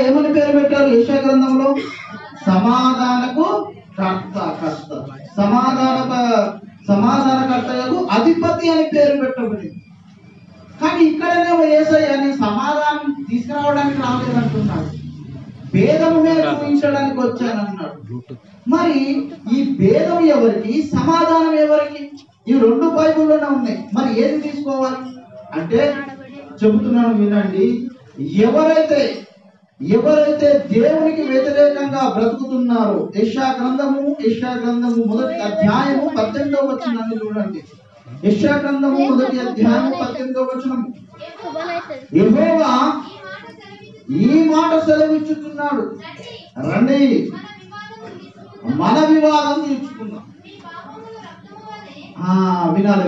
ఏమని పేరు పెట్టారు యెషయా గ్రంథంలో? సమాధానకు కర్త, సమాధానకర్తయకు అధిపతి అని పేరు పెట్టబడింది. కానీ ఇక్కడనేమో యేసయ్య నేను సమాధానం తీసుకురావడానికి రాలేదంటున్నాడు, భేదము మీద చూపించడానికి వచ్చానన్నాడు. మరి ఈ భేదం ఎవరికి, సమాధానం ఎవరికి? ఈ రెండు బైబిల్లోనే ఉన్నాయి. మరి ఏది తీసుకోవాలి అంటే చెబుతున్నాను వినండి. ఎవరైతే దేవునికి వ్యతిరేకంగా బ్రతుకుతున్నారో, యెషయా గ్రంథము 1వ అధ్యాయము 18వ వచనాన్ని చూడండి. యెషయా గ్రంథము 1వ అధ్యాయము 18వ వచనం. యెహోవా ఈ మాట సెలవిచ్చుతున్నాడు, రండి మన వివాదం తీర్చుకుందాం. వినాలి.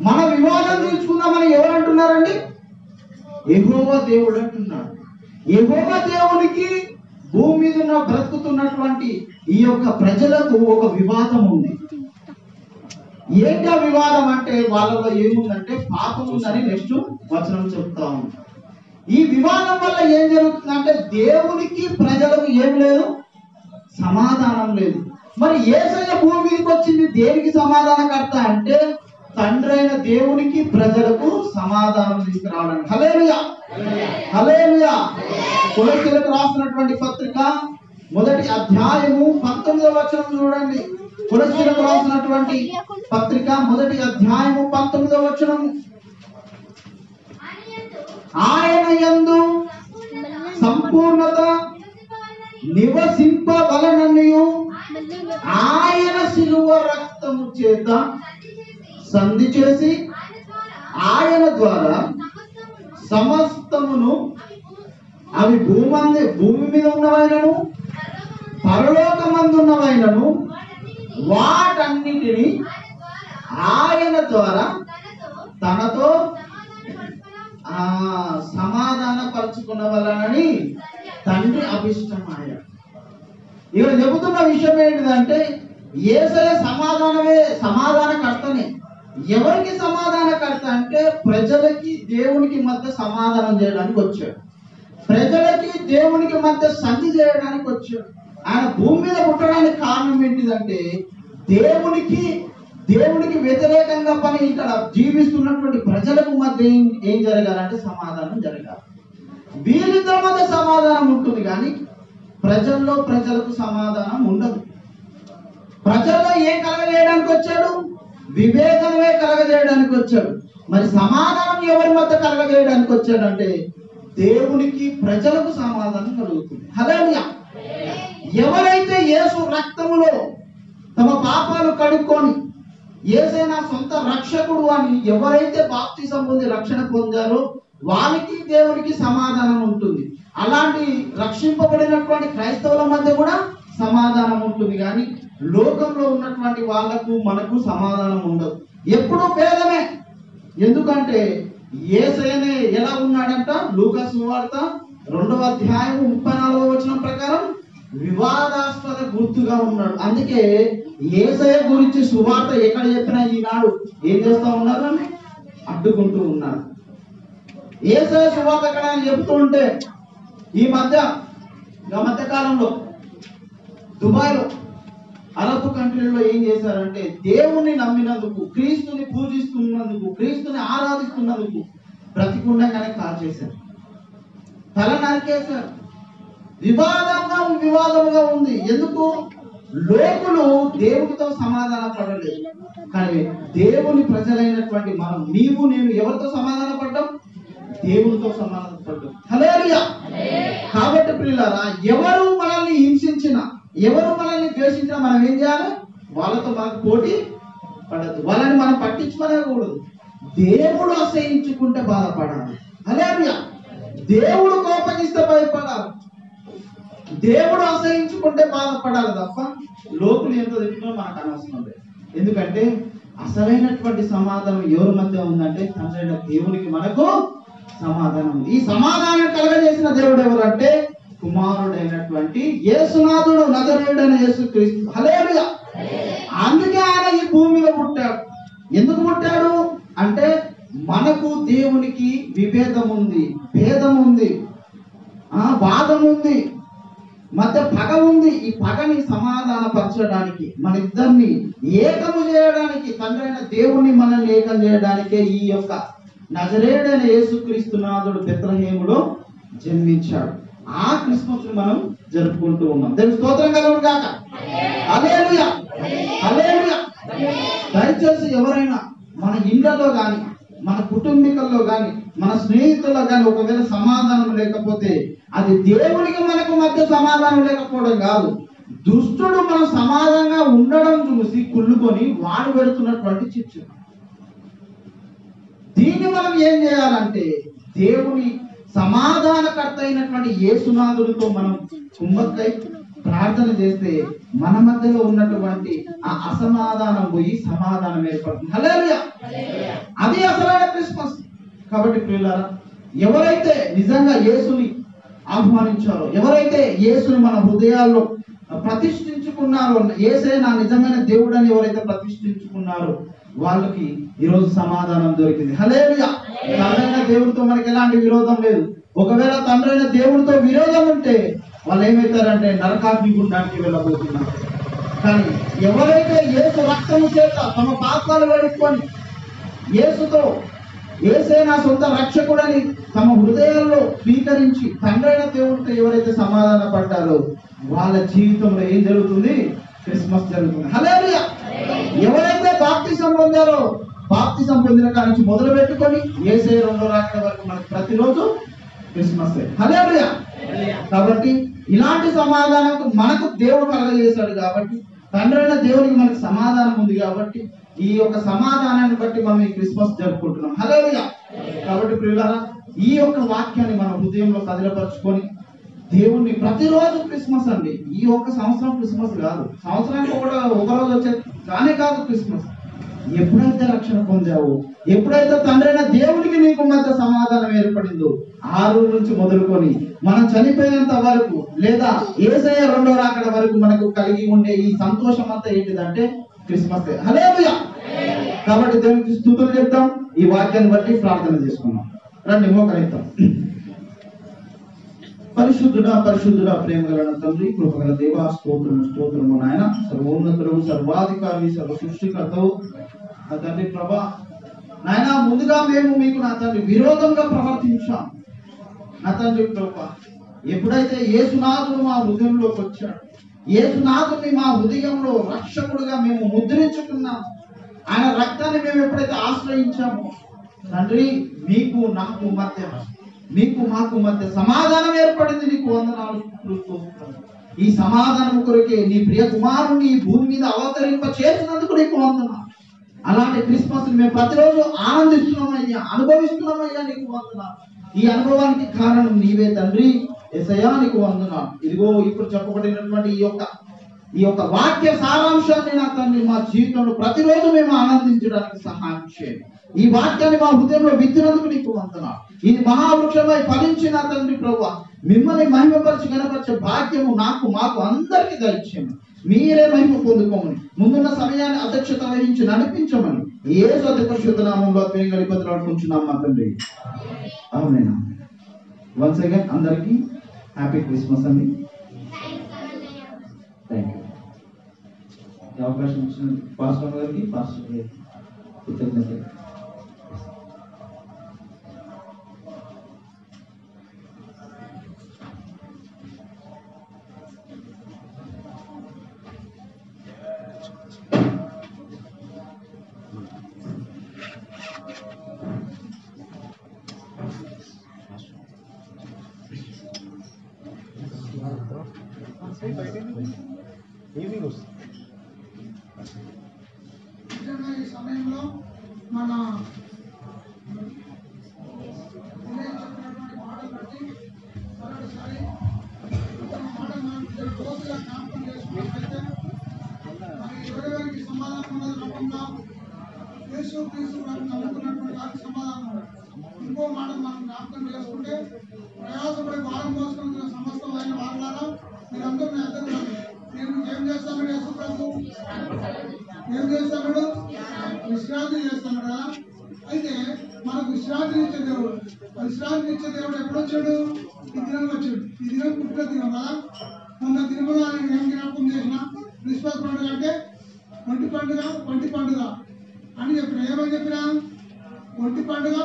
మన వివాదం తీర్చుకుందామని ఎవరు అంటున్నారండి? యెహోవా దేవుడు అంటున్నాడు. యెహోవా దేవునికి భూమి మీద ఉన్న బ్రతుకుతున్నటువంటి ఈ యొక్క ప్రజలకు ఒక వివాదం ఉంది. ఏంటి ఆ వివాదం అంటే వాళ్ళలో ఏముందంటే పాపం ఉందని నెక్స్ట్ వచనం చెప్తా ఉంది. ఈ వివాదం వల్ల ఏం జరుగుతుందంటే దేవునికి ప్రజలకు ఏం లేదు, సమాధానం లేదు. మరి యేసయ్య భూమి మీదకి వచ్చింది దేనికి సమాధానకర్త అంటే తండ్రి అయిన దేవునికి ప్రజలకు సమాధానం తీసుకురావడానికి. హల్లెలూయా, హల్లెలూయా. కొలొస్సీయులకు రాసినటువంటి పత్రిక 1వ అధ్యాయము 19వ వచనం చూడండి. కొలొస్సీయులకు రాసినటువంటి పత్రిక 1వ అధ్యాయము 19వ వచనం. ఆయన యందు సంపూర్ణత నివసింపవలననియు ఆయన శిలువ రక్తము చేత సంధి చేసి ఆయన ద్వారా సమస్తమును, అవి భూమి మీద ఉన్నవైనను పరలోకమందు ఉన్నవైనను వాటన్నిటిని ఆయన ద్వారా తనతో సమాధాన పరుచుకునవలనని తండ్రి అభిష్టమాయ. ఇక్కడ చెబుతున్న విషయం ఏంటిదంటే యేసయ్య సమాధానకర్తనే. ఎవరికి సమాధానకర్త అంటే ప్రజలకి దేవునికి మధ్య సమాధానం చేయడానికి వచ్చాడు, ప్రజలకి దేవునికి మధ్య సంధి చేయడానికి వచ్చాడు. ఆయన భూమి మీద పుట్టడానికి కారణం ఏంటిదంటే దేవునికి వ్యతిరేకంగా పని ఇక్కడ జీవిస్తున్నటువంటి ప్రజలకు మధ్య ఏం జరగాలంటే సమాధానం జరగాలి. వీళ్ళిద్దరి మధ్య సమాధానం ఉంటుంది కానీ ప్రజలకు సమాధానం ఉండదు. ప్రజల్లో ఏం కలగజేయడానికి వచ్చాడు? విభేదమే కలగజేయడానికి వచ్చాడు. మరి సమాధానం ఎవరి మధ్య కలగజేయడానికి వచ్చాడు అంటే దేవునికి ప్రజలకు సమాధానం కలుగుతుంది. హల్లెలూయా. ఎవరైతే యేసు రక్తములో తమ పాపాలు కడుక్కొని యేసే నా సొంత రక్షకుడు అని ఎవరైతే బాప్తిసం పొంది రక్షణ పొందారో వారికి దేవునికి సమాధానం ఉంటుంది. అలాంటి రక్షింపబడినటువంటి క్రైస్తవుల మధ్య కూడా సమాధానం ఉంటుంది కానీ లోకంలో ఉన్నటువంటి వాళ్లకు మనకు సమాధానం ఉండదు. ఎప్పుడూ భేదమే. ఎందుకంటే యేసయ్యనే ఎలా ఉన్నాడంట? లూకా సువార్త 2వ అధ్యాయం 34వ వచనం ప్రకారం వివాదాస్పద గుర్తుగా ఉన్నాడు. అందుకే యేసయ్య గురించి సువార్త ఎక్కడ చెప్పినా ఈనాడు ఏం చేస్తా ఉన్నారు? అడ్డుకుంటూ ఉన్నారు. యేసయ్య సువార్త ఎక్కడ చెప్తూ ఉంటే ఈ మధ్యకాలంలో దుబాయ్లో అరబ్ కంట్రీలో ఏం చేశారంటే దేవుణ్ణి నమ్మినందుకు, క్రీస్తుని పూజిస్తున్నందుకు, క్రీస్తుని ఆరాధిస్తున్నందుకు బ్రతికుండగానే కాల్ చేశారు, తల నరికేశారు. వివాదముగా ఉంది. ఎందుకు? లోకులు దేవుడితో సమాధాన పడలేదు. కానీ దేవుని ప్రజలైనటువంటి మనం, నీవు నేను ఎవరితో సమాధాన పడ్డాం? దేవునితో సమాధాన పడ్డాం. హల్లెలూయా. కాబట్టి ప్రియులారా, ఎవరు మనల్ని హింసించినా, ఎవరు మనల్ని ద్వేషించినా మనం ఏం చేయాలి? వాళ్ళతో మనకు పోటీ పడద్దు, వాళ్ళని మనం పట్టించుకోలేకూడదు. దేవుడు అసహించుకుంటే బాధపడాలి. హల్లెలూయా. దేవుడు కోపగిస్తే భయపడాలి, దేవుడు అసహించుకుంటే బాధపడాలి తప్ప లోకులు ఎంత తిట్టినా మనకు అనవసరం లేదు. ఎందుకంటే అసలైనటువంటి సమాధానం ఎవరి మధ్య ఉందంటే తండ్రైన దేవునికి మనకు సమాధానం ఉంది. ఈ సమాధానం కలగజేసిన దేవుడు ఎవరంటే కుమారుడైనటువంటి యేసునాథుడు, నజరేయుడైన యేసుక్రీస్తు. హల్లెలూయా. అందుకే ఆయన ఈ భూమి మీద పుట్టాడు. ఎందుకు పుట్టాడు అంటే మనకు దేవునికి విభేదం ఉంది, భేదం ఉంది. వాదం ఉంది, మధ్య పగ ఉంది. ఈ పగని సమాధానపరచడానికి, మన ఇద్దరిని ఏకము చేయడానికి, తండ్రి అయిన దేవుణ్ణి మనల్ని ఏకం చేయడానికే ఈ యొక్క నజరేయుడైన యేసుక్రీస్తునాథుడు బెత్లెహేములో జన్మించాడు. ఆ క్రిస్మస్ మనం జరుపుకుంటూ ఉన్నాం. దేవుని స్తోత్రం కలుగును గాక. హల్లెలూయా, హల్లెలూయా. దయచేసి ఎవరైనా మన ఇళ్లలో కానీ, మన కుటుంబీకుల్లో కానీ, మన స్నేహితుల్లో కానీ ఒకవేళ సమాధానం లేకపోతే అది దేవునికి మనకు మధ్య సమాధానం లేకపోవడం కాదు, దుష్టుడు మనం సమాధానంగా ఉండడం చూసి కుళ్ళుకొని వాడు పెడుతున్నటువంటి చిచ్చు. దీన్ని మనం ఏం చేయాలంటే దేవుని సమాధానకర్త అయినటువంటి యేసునాథుడితో మనం కుమ్మక్కై ప్రార్థన చేస్తే మన మధ్యలో ఉన్నటువంటి ఆ అసమాధానం పోయి సమాధానం ఏర్పడుతుంది. హల్లెలూయా. అది అసలైన క్రిస్మస్. కాబట్టి ప్రియులారా, ఎవరైతే నిజంగా యేసుని ఆహ్వానించారో, ఎవరైతే యేసుని మన హృదయాల్లో ప్రతిష్ఠించుకున్నారో, యేసే నా నిజమైన దేవుడని ఎవరైతే ప్రతిష్ఠించుకున్నారో వాళ్ళకి ఈరోజు సమాధానం దొరికింది. హల్లెలూయా. తండ్రైన దేవుడితో మనకి ఎలాంటి విరోధం లేదు. ఒకవేళ తండ్రైన దేవుడితో విరోధం ఉంటే వాళ్ళు ఏమవుతారంటే నరకాగ్ని గుండానికి వెళ్ళబోతున్నారు. కానీ ఎవరైతే యేసు రక్తము చేత తమ పాపాలు వేడుకొని యేసుతో యేసే నా సొంత రక్షకుడని తమ హృదయాల్లో స్వీకరించి తండ్రైన దేవుడితో ఎవరైతే సమాధాన పడ్డారో వాళ్ళ జీవితంలో ఏం జరుగుతుంది? క్రిస్మస్ జరుగుతుంది. హల్లెలూయా. ఎవరైతే బాప్తిసం పొందారో, బాప్తిసం పొందిన కాడి నుంచి మొదలు పెట్టుకొని యేసే రెండో రాకడ వరకు మనకి ప్రతిరోజు క్రిస్మస్. హల్లెలూయా. కాబట్టి ఇలాంటి సమాధానం మనకు దేవుడు కలగజేశాడు. కాబట్టి తండ్రి అయిన దేవునికి మనకు సమాధానం ఉంది. కాబట్టి ఈ యొక్క సమాధానాన్ని బట్టి మనం ఈ క్రిస్మస్ జరుపుకుంటున్నాం. హల్లెలూయా. కాబట్టి ప్రియులారా, ఈ యొక్క వాక్యాన్ని మన హృదయంలో కదిలపరుచుకొని దేవుణ్ణి ప్రతిరోజు క్రిస్మస్ అండి. ఈ ఒక్క సంవత్సరం క్రిస్మస్ కాదు, సంవత్సరానికి ఒక రోజు వచ్చే కానే కాదు క్రిస్మస్. ఎప్పుడైతే రక్షణ పొందావో, ఎప్పుడైతే తండ్రైన దేవునికి నీకు మధ్య సమాధానం ఏర్పడిందో ఆ రోజు నుంచి మొదలుకొని మనం చనిపోయేంత వరకు లేదా యేసయ్య రెండో రాకడ వరకు మనకు కలిగి ఉండే ఈ సంతోషం అంతా ఏంటిదంటే క్రిస్మస్. హల్లెలూయా. కాబట్టి దేవునికి స్తుతులు చెప్తాం. ఈ వాక్యాన్ని బట్టి ప్రార్థన చేసుకున్నాం. రండి మోకరిద్దాం. పరిశుద్ధుడా పరిశుద్ధుడా ప్రేమ గల తండ్రి, కృపగల దేవా, స్తోత్రము నాయన, సర్వోన్నతుడు, సర్వాధికారి, సర్వ సృష్టికర్తవు నా తండ్రి ప్రభా. నాయన, ముందుగా మేము మీకు నా తండ్రి విరోధంగా ప్రవర్తించాం నా తండ్రి ప్రభా. ఎప్పుడైతే యేసునాథుడు మా హృదయంలోకి వచ్చాడు, యేసునాథుడిని మా హృదయంలో రక్షకుడుగా మేము ముద్రించుకున్నాం, ఆయన రక్తాన్ని మేము ఎప్పుడైతే ఆశ్రయించామో తండ్రి, మీకు నాకు మధ్య, మీకు మాకు మధ్య సమాధానం ఏర్పడింది. నీకు వందనాలు. ఈ సమాధానం కొరకే నీ ప్రియ కుమారుని ఈ భూమి మీద అవతరింప చేసినందుకు నీకు వందనాలు. అలాంటి క్రిస్మస్ మేము ప్రతిరోజు ఆనందిస్తున్నామయ్యా, అనుభవిస్తున్నామయ్యా, నీకు వందనాలు. ఈ అనుభవానికి కారణం నీవే తండ్రి. యేసయ్యా నీకు వందనాలు. ఇదిగో ఇప్పుడు చెప్పబడినటువంటి ఈ యొక్క వాక్య సారాంశాన్ని నా తండ్రి మా జీవితంలో ప్రతిరోజు మేము ఆనందించడానికి సహాయం చేయండి. ఈ వాక్యాన్ని మా హృదయంలో విత్తినందుకు నీకు వందనాలు. ఇది మహావృక్షమై ఫలించిన తండ్రి ప్రభువా, మిమ్మల్ని మహిమపరిచి గణపరిచే భాగ్యము నాకు మాకు అందరికీ దయచేయండి. మీరే మహిమ పొందుకోమని, ముందున్న సమయాన్ని అధ్యక్షత వహించి నడిపించమని యేసు అతి పరిశుద్ధ నామములో అనుకుంటున్నాం మా తండ్రి. ఆమేన్. వన్స్ అగైన్ అందరికీ హ్యాపీ క్రిస్మస్ అండి. Thank you. అవకాశం ఇచ్చిన పాస్టర్ గారికి, పాస్టర్ గారికి కృతజ్ఞతలు. ఈ సమయంలో మన మాటలు బట్టి మరొకసారి మాటలు మనం రోజుగా జ్ఞాపకం చేసుకున్నట్లయితే ఎవరెవరికి సమాధానం ఉన్నది నమ్ముకుందాం. యేసు క్రీస్తు నమ్ముకున్నటువంటి వారికి సమాధానం. ఇంకో మాట మనం జ్ఞాపకం చేసుకుంటే, ప్రయాసపడి భారం మోసుకుంటున్న సమస్తమైన వారులారా మీరందరూ మీ అందరూ నేను ఏం చేస్తాను? యేసు ప్రభు ఏం చేస్తాడు? విశ్రాంతి చేస్తాడు కదా. అయితే మనకు విశ్రాంతినిచ్చే దేవుడు. విశ్రాంతినిచ్చే దేవుడు ఎప్పుడు వచ్చాడు? ఈ దినం వచ్చాడు. ఈ దినం పుట్టిన దినం కదా. మొన్న దినములో ఆయన ఏం జ్ఞాపకం చేసిన? క్రిస్మస్ పండుగ అంటే ఒంటి పండుగ అని చెప్పిన. ఏమని చెప్పినా? ఒంటి పండుగ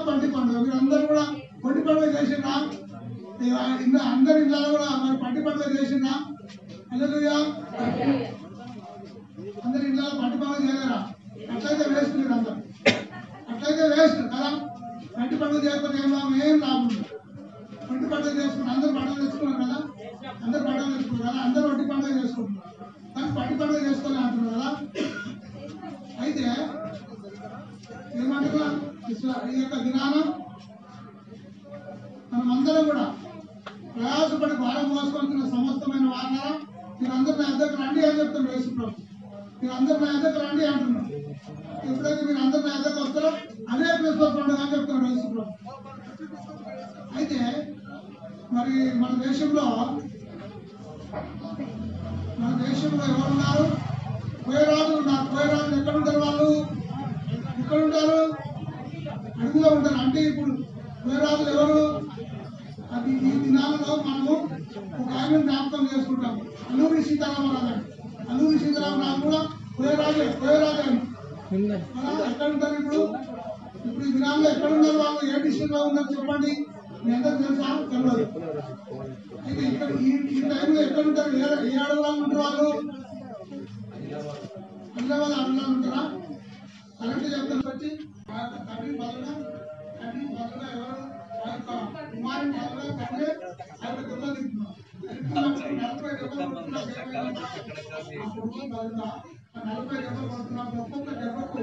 మీరు అందరూ కూడా ఒంటి పండుగ చేసిండ్రా? అందరి ఇళ్ళలో కూడా మరి పంటి పండుగ చేసిండ్రా? హల్లెలూయా. అందరి ఇళ్ళలో పంటి పండుగ చేయలేరా? అట్లయితే వేస్ట్ మీరు అందరు. అట్లయితే వేస్ట్ కదా. పంటి పండుగ చేయకపోతే ఏం లాభం? ఒంటి పండుగ చేసుకుంటారు. అందరు పండుగ తెచ్చుకున్నారు కదా. అందరు ఒంటి పండుగ చేసుకుంటున్నారు. కానీ పంటి పండుగ చేసుకోలే అంటున్నారు కదా. అయితే ఏమంటున్నా? ఈ యొక్క దినానం మనమందరం కూడా ప్రయాసపడి భారం మోసుకుంటున్న సమస్తమైన వారనారా మీరందరూ నా దగ్గర రండి అని చెప్తున్నారు యేసుప్రభు. మీరందరూ నా దగ్గర రండి అంటున్నారు. ఎప్పుడైతే మీరు అందరూ నా దగ్గర వస్తారో అదే క్రిస్మస్ పండుగ అని చెప్తున్నారు యేసుప్రభు. అయితే మరి మన దేశంలో ఎవరున్నారు? కోయరాజులు ఉన్నారు. కోయరాజులు ఎక్కడ ఉంటారు? వాళ్ళు ఎక్కడ ఉంటారు? అడుగులో ఉంటారు. అంటే ఇప్పుడు కోయరాజులు ఎవరు? అది ఈ దినాలలో మనము ఒక ఆయన జ్ఞాపకం చేసుకుంటాం. అల్లూరి సీతారామరాజు. అల్లూరి సీతారామరాజు కూడా కోయరాజు అని ఎక్కడ ఉంటారు? ఇప్పుడు ఈ దినాల్లో ఎక్కడ ఉన్నారు వాళ్ళు? ఏ డిస్ట్రిక్ట్ లో ఉన్నారు చెప్పండి. మీ అందరూ తెలుసా? తెలియదు. అయితే ఇక్కడ ఈ టైంలో ఎక్కడ ఉంటారు? ఏ అడవులలో ఉంటారు వాళ్ళు? హైదరాబాద్ అడవులలో ఉంటారా? కరెక్ట్ చెప్తాను. వచ్చి తండ్రి బదులుగా ఎవరు? ఆ యొక్క కుమారుని బదులుగా తండ్రి ఆ యొక్క దెబ్బలు తింటున్నారు. 40 దెబ్బలు కొడుతున్నారు. 40 దెబ్బలు కొడుతున్నప్పుడు ఒక్కొక్క దెబ్బకు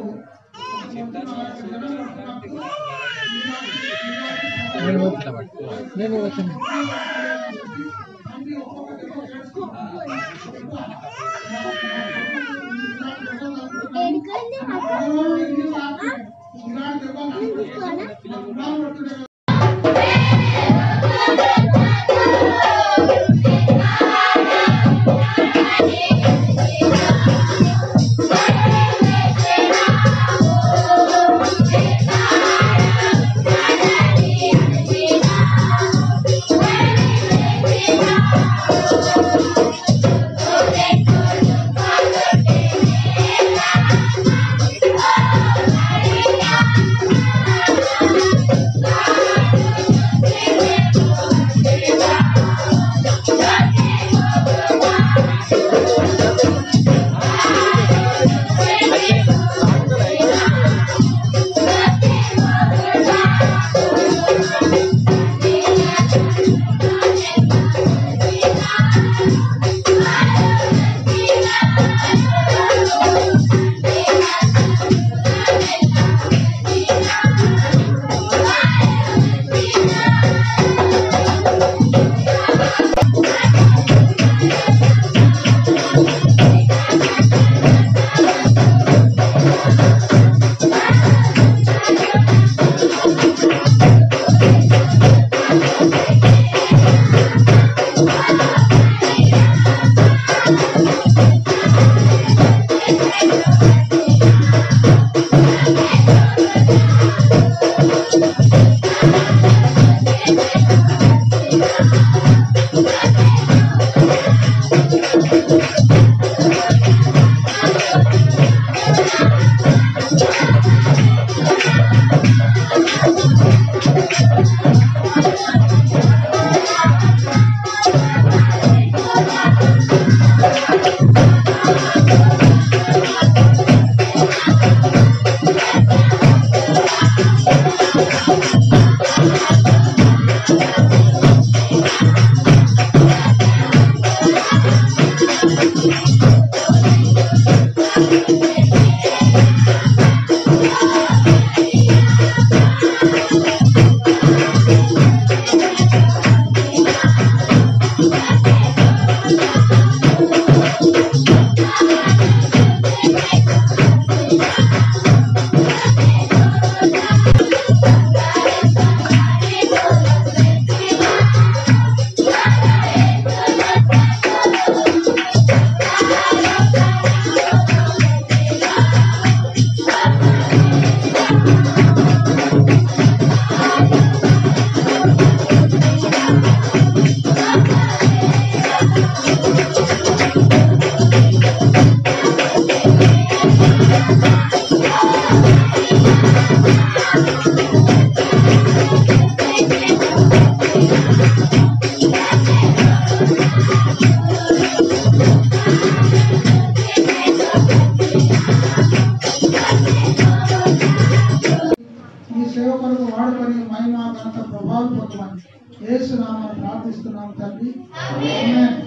సేవ కొరకు వాడుకొని మహిమ ఘనత ప్రభావం పొందమని యేసు నామమున ప్రార్థిస్తున్నాం తండ్రి. ఆమేన్.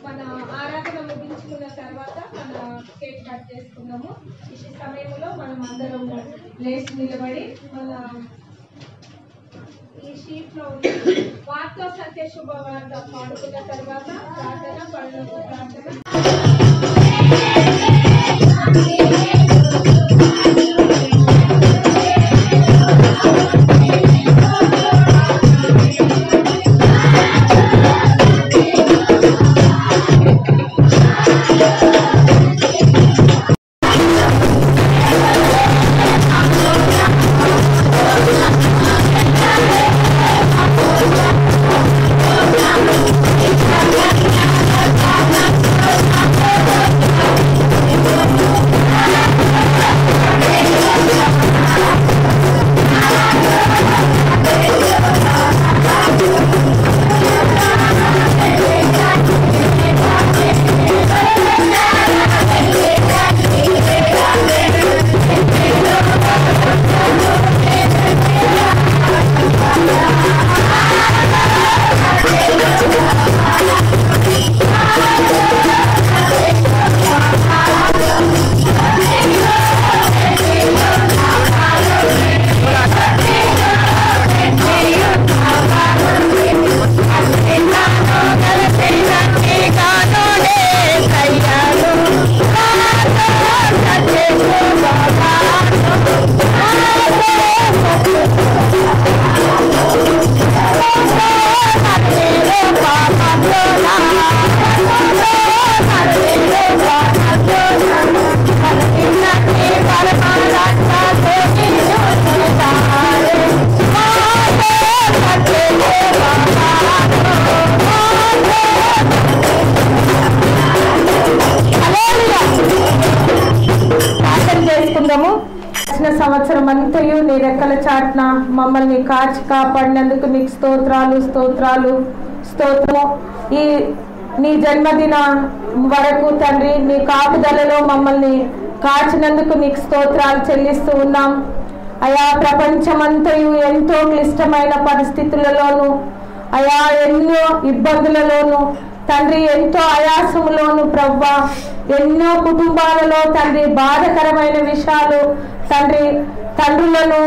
మన ఆరాధన ముగించుకున్న తర్వాత మన కేక్ కట్ చేసుకున్నాము. ఈ సమయంలో మనం అందరం లేచి నిలబడి మన ఈ షీట్ లో వార్తా సత్య శుభవార్త పాడుకున్న తర్వాత ప్రార్థన పరలోక ప్రార్థన. సంవత్సరం అంతయు నీ రెక్కల చాటున మమ్మల్ని కాచి కాపాడినందుకు నీకు స్తోత్రాలు స్తోత్రాలు స్తోత్రము. ఈ నీ జన్మదిన వరకు తండ్రి నీ కాపుదలలో మమ్మల్ని కాచినందుకు నీకు స్తోత్రాలు చెల్లిస్తూ ఉన్నాం. అయా ప్రపంచమంతయు ఎంతో క్లిష్టమైన పరిస్థితులలోనూ అయా ఎన్నో ఇబ్బందులలోనూ తండ్రి ఎంతో ఆయాసములోను ప్రవ్వా ఎన్నో కుటుంబాలలో తండ్రి బాధకరమైన విషయాలు తండ్రి తండ్రులను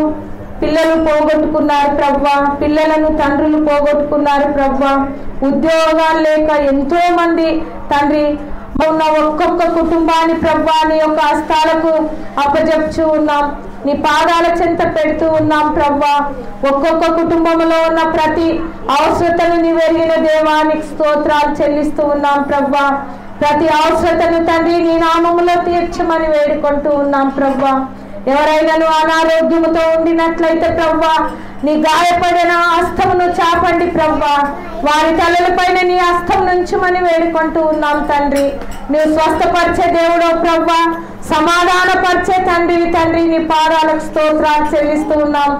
పిల్లలు పోగొట్టుకున్నారు ప్రవ్వా, పిల్లలను తండ్రులు పోగొట్టుకున్నారు ప్రవ్వా, ఉద్యోగాలు లేక ఎంతో మంది తండ్రి ఉన్న ఒక్కొక్క కుటుంబాన్ని ప్రవ్వా నీ యొక్క హస్తాలకు అప్పజెప్చు ఉన్నాం, నీ పాదాల చెంత పెడుతూ ఉన్నాం ప్రవ్వా. ఒక్కొక్క కుటుంబంలో ఉన్న ప్రతి అవసరతను నీవెరిగిన దేవానికి స్తోత్రాలు చెల్లిస్తూ ఉన్నాం ప్రవ్వా. ప్రతి అవసరతను తండ్రి నీ నామములో తీర్చమని వేడుకుంటూ ఉన్నాం ప్రవ్వా. ఎవరైనాను అనారోగ్యముతో ఉండినట్లయితే ప్రవ్వా నీ గాయపడిన హస్తమును చాపండి ప్రవ్వా, వారి తలలపైన నీ హస్తం నుంచమని వేడుకుంటూ ఉన్నాం తండ్రి. నీవు స్వస్థపరిచే దేవుడో ప్రవ్వా, సమాధానపరిచే తండ్రి నీ పాదాలకు స్తోత్రాలు చెల్లిస్తూ ఉన్నాం.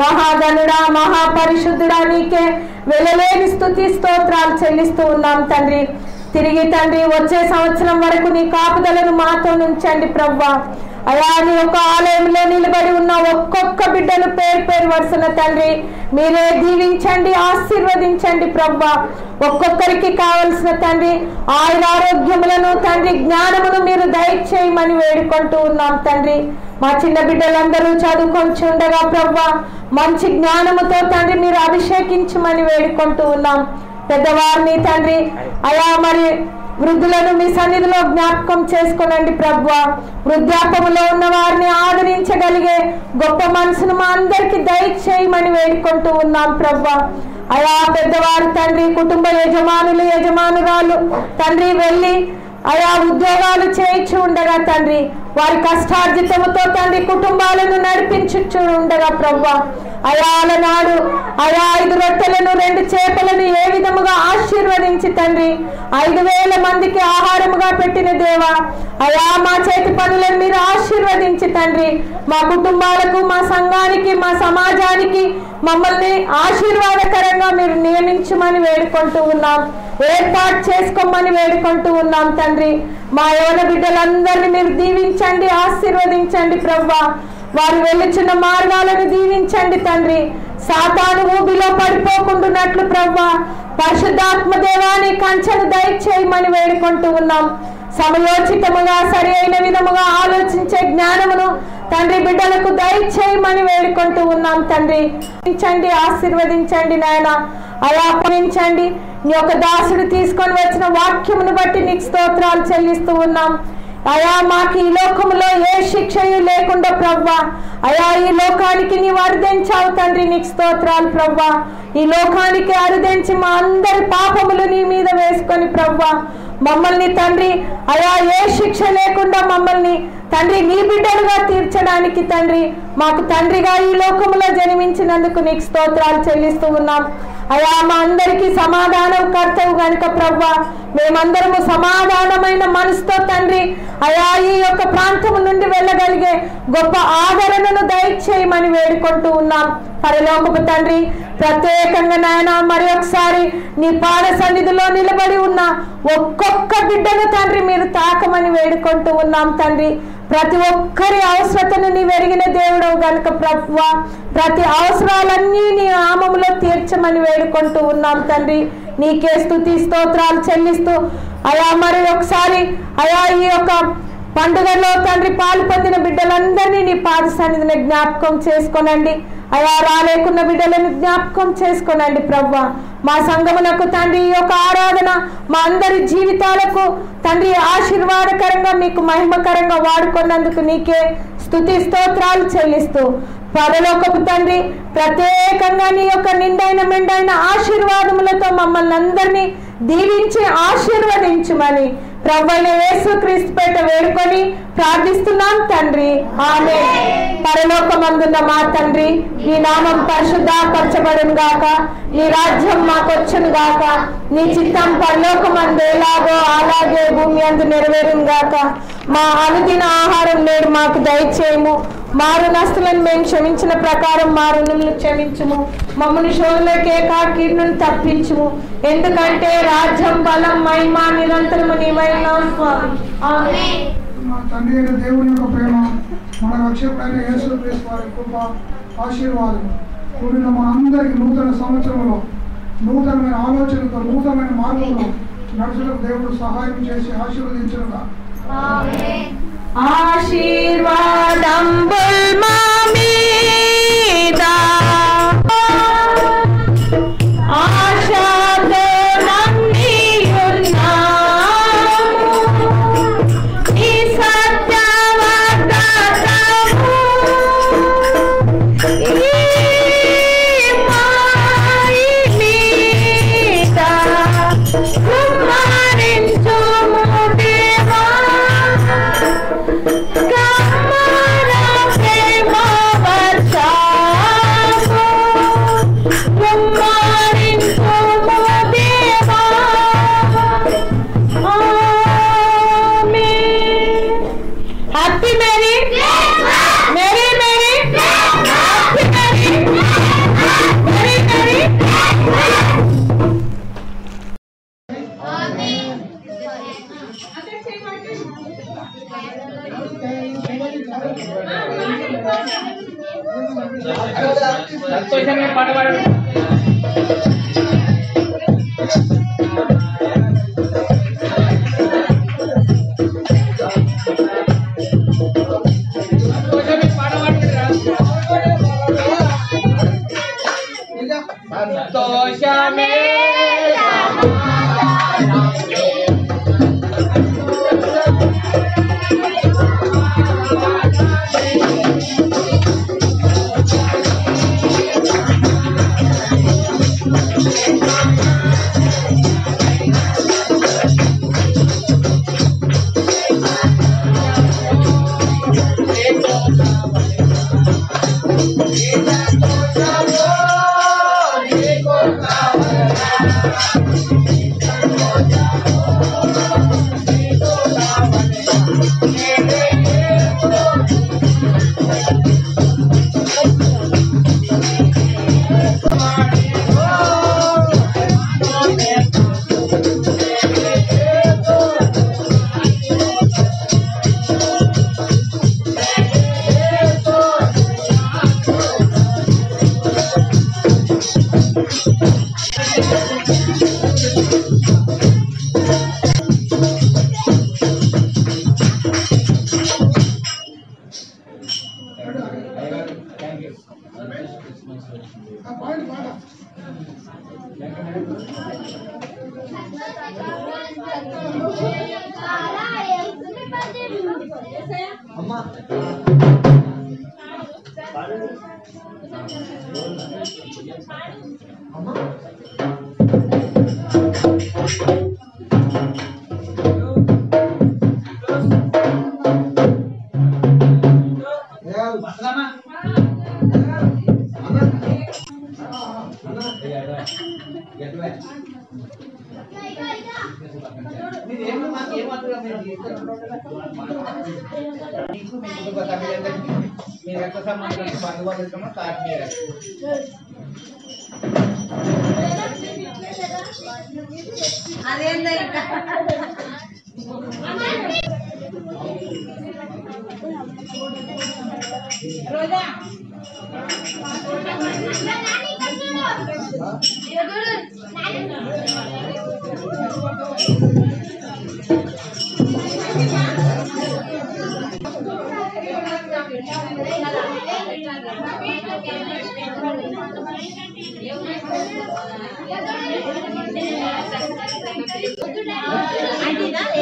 మహాగణుడా మహాపరిశుద్ధుడా నీకే వెలలేని స్తుతి స్తోత్రాలు చెల్లిస్తూ ఉన్నాం తండ్రి. తిరిగి తండ్రి వచ్చే సంవత్సరం వరకు నీ కాపుదలను మాతో ఉంచండి ప్రవ్వా. అలా నీ యొక్క ఆలయంలో నిలబడి ఉన్న ఒక్కొక్క బిడ్డను పేరు పేరు వరుసన తండ్రి మీరే దీవించండి, ఆశీర్వదించండి ప్రవ్వా. ఒక్కొక్కరికి కావలసిన తండ్రి ఆరోగ్యములను తండ్రి జ్ఞానమును మీరు దయచేయమని వేడుకుంటూ ఉన్నాం తండ్రి. మా చిన్న బిడ్డలందరూ చదువుకొని ఉండగా ప్రవ్వా మంచి జ్ఞానముతో తండ్రి మీరు అభిషేకించమని వేడుకుంటూ ఉన్నాం. పెద్దవారిని తండ్రి అలా మరి వృద్ధులను మీ సన్నిధిలో జ్ఞాపకం చేసుకోనండి ప్రభువా. వృద్ధాపములో ఉన్న వారిని ఆదరించగలిగే గొప్ప మనసును మా అందరికి దయచేయమని వేడుకుంటూ ఉన్నాం ప్రభువా. అలా పెద్దవారు తండ్రి కుటుంబ యజమానురాలు తండ్రి వెళ్ళి ఆయా ఉద్యోగాలు చేయించి ఉండగా తండ్రి వారి కష్టార్జితముతో తండ్రి కుటుంబాలను నడిపించుచు ఉండగా ప్రభువా, అయాలనాడు 5 రొట్టెలను 2 చేపలను ఏ విధముగా ఆశీర్వదించి తండ్రి 5,000 మందికి ఆహారముగా పెట్టిన దేవా, మా చేతి పనులను మీరు ఆశీర్వదించి తండ్రి మా కుటుంబాలకు, మా సంఘానికి, మా సమాజానికి మమ్మల్ని ఆశీర్వాదకరంగా మీరు నియమించమని వేడుకుంటూ ఉన్నాం, ఏర్పాటు చేసుకోమని వేడుకుంటూ ఉన్నాం తండ్రి. మా యవన బిడ్డలందరినీ మీరు దీవించండి, ఆశీర్వదించండి ప్రభువా. వారు వెళ్ళుచున్న మార్గాలను దీవించండి తండ్రి. సాతాను ఊబిలో పడిపోకుండానట్లు ప్రభువా, పరిశుద్ధాత్మ దేవాని కంచెను దయచేయమని వేడుకుంటూ ఉన్నాం. సమయోచితముగా సరి అయిన విధముగా ఆలోచించే జ్ఞానమును తండ్రి బిడ్డలకు దయచేయమని వేడుకుంటూ ఉన్నాం తండ్రి. ఆశీర్వదించండి నాయన, అపరించండి. నీ యొక్క దాసుడు తీసుకొని వచ్చిన వాక్యమును బట్టి నీకు స్తోత్రాలు చెల్లిస్తూ ఉన్నాం. మాకు ఈ లోకములో ఏ శిక్షయు లేకుండా ప్రభువా, ఈ లోకానికి నీవు అరుదించావు తండ్రి, నీకు స్తోత్రాలు ప్రభువా. ఈ లోకానికి అరుదించి మా అందరి పాపములు నీ మీద వేసుకొని ప్రభువా మమ్మల్ని తండ్రి ఏ శిక్ష లేకుండా మమ్మల్ని తండ్రి నీ బిడ్డలుగా తీర్చడానికి తండ్రి మాకు తండ్రిగా ఈ లోకములో జన్మించినందుకు నీకు స్తోత్రాలు చెల్లిస్తూ ఉన్నాం. మా అందరికీ సమాధానం కర్తవు గనుక ప్రభువా, మేమందరము సమాధానమైన మనసుతో తండ్రి ఈ యొక్క ప్రాంతము నుండి వెళ్ళగలిగే గొప్ప ఆదరణను దయచేయమని వేడుకుంటూ ఉన్నాం. పరలోకపు తండ్రి, ప్రత్యేకంగా నాయన మరి ఒకసారి నీ పాద సన్నిధిలో నిలబడి ఉన్న ఒక్కొక్క బిడ్డను తండ్రి మీరు తాకమని వేడుకుంటూ ఉన్నాం తండ్రి. ప్రతి ఒక్కరి అవసరతను నీ వెరిగిన దేవుడవు గనుక ప్రభువా, ప్రతి అవసరాలన్నీ నీ నామములో తీర్చమని వేడుకుంటూ ఉన్నాం తండ్రి. నీకే స్తుతి స్తోత్రాలు చెల్లిస్తూ మరి ఒకసారి ఈ యొక్క పండుగలో తండ్రి పాలు పొందిన బిడ్డలందరినీ నీ పాద సన్నిధిని జ్ఞాపకం చేసుకోనండి. రాలేకున్న బిడ్డలను జ్ఞాపకం చేసుకోనండి ప్రభువా. మా సంఘమునకు తండ్రి ఈ యొక్క ఆరాధన మా అందరి జీవితాలకు తండ్రి ఆశీర్వాదకరంగా మీకు మహిమకరంగా వాడుకున్నందుకు నీకే స్తుతి స్తోత్రాలు చెల్లిస్తూ పరలోకపు తండ్రి, ప్రత్యేకంగా నీ యొక్క నిండైన మెండైన ఆశీర్వాదములతో మమ్మల్ని అందరినీ దీవించి ఆశీర్వదించుమని ప్రభువైన యేసుక్రీస్తు పేట వేడుకొని ప్రార్థిస్తున్నాం తండ్రి, ఆమేన్. పరలోకమందున్న మా తండ్రి, నీ నామం పరిశుద్ధపరచబడును గాక, నీ రాజ్యం మాకొచ్చును గాక, నీ చిత్తం పరలోకమందు ఎలాగో అలాగే భూమి అందు నెరవేరును గాక. మా అనుదిన ఆహారం నేడు మాకు దయచేయము, మా రుణస్తులను మేము క్షమించిన ప్రకారం మా రుణములను క్షమించుము, మమ్మల్ని శోధనకే కీడును తప్పించుము, ఎందుకంటే రాజ్యం, బలం, మహిమ నిరంతరము నీవైన స్వామి. ఆమేన్. మా తండ్రి అయిన దేవుని యొక్క ప్రేమ, మన రక్షకుడైన యేసుక్రీస్తు వారి కృప, ఆశీర్వాదం కూడిన మా అందరికి నూతన సంవత్సరంలో నూతనమైన ఆలోచనతో నూతనమైన మార్గంలో నడుచులకు దేవుడు సహాయం చేసి ఆశీర్వదించునుగా. ఆశీర్వాదంబుల్ మా మీద ఆశతో నమ్మియున్నాము, ఈ సత్యవాగ్దానము ఈ మాయి మీద కుమ్మరించుము దేవా. Happy Mary, Mary Mary, Happy Mary, Mary Mary. సంతోషమే అమ్మా అమ్మా అదేందా ఇంకా రోజా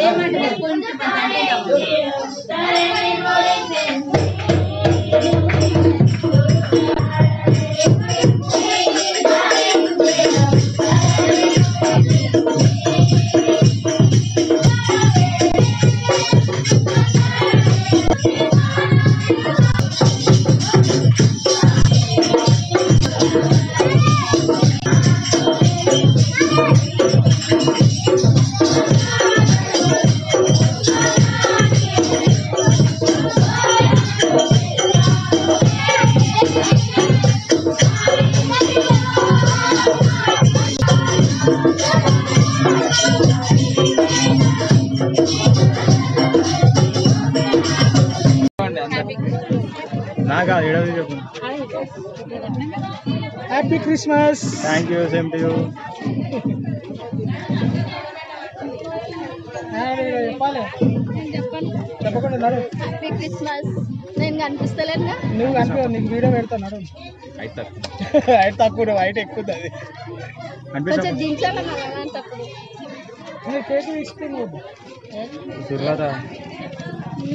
ఏమంటే కొంచెం happy Christmas. Thank you, same to you. చెప్పకుండా నడు. Happy Christmas. నేను కనిపిస్తలేనుగా. నువ్వు కనిపి నీకు వీడియో పెడతాను. నడు. హైట్ తక్కువ, నువ్వు హైట్ ఎక్కువ. కొంచెం దించాలన్నా తప్పుడు కేక్ తీసుకుని తర్వాత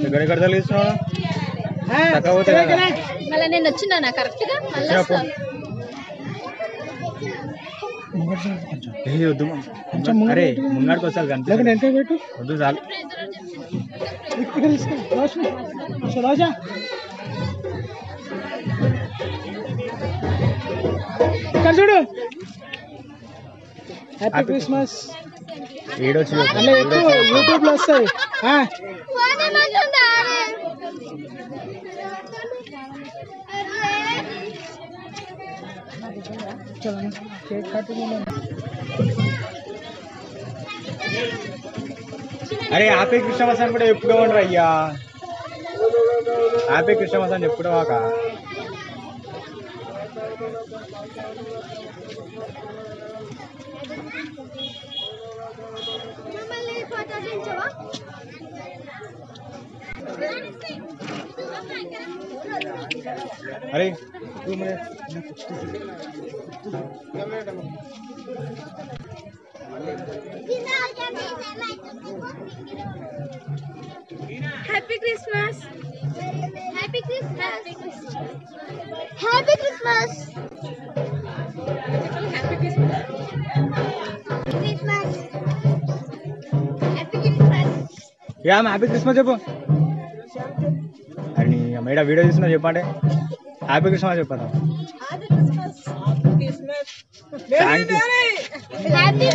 ఎక్కడెక్కడ తగిలిస్తున్నావు? మళ్ళీ నేను వచ్చినా కరెక్ట్ గా మళ్ళీ వస్తాను. అరే ముంగడికి వస్తారు కనిపిస్తుంది. ఎంత పెట్టు వద్దు చాలు. రోజా ఇక్కడ చూడు. Happy Christmas. ఏడొచ్చు అలా ఎక్కువ యూట్యూబ్ లో వస్తాయి. Cake cutting. అరే హ్యాపీ క్రిస్మస్ అని కూడా ఎప్పుడు ఉండరు అయ్యా. హ్యాపీ క్రిస్మస్ అని ఎప్పుడు వాక. అరే happy Christmas. Happy Christmas. Happy Christmas. Happy Christmas. Christmas. Happy Christmas. Happy Christmas చెప్పు. అని మేడ వీడియో చూస్తున్నా చెప్పండి. Happy Christmas చెప్పదా? హ్యాపీ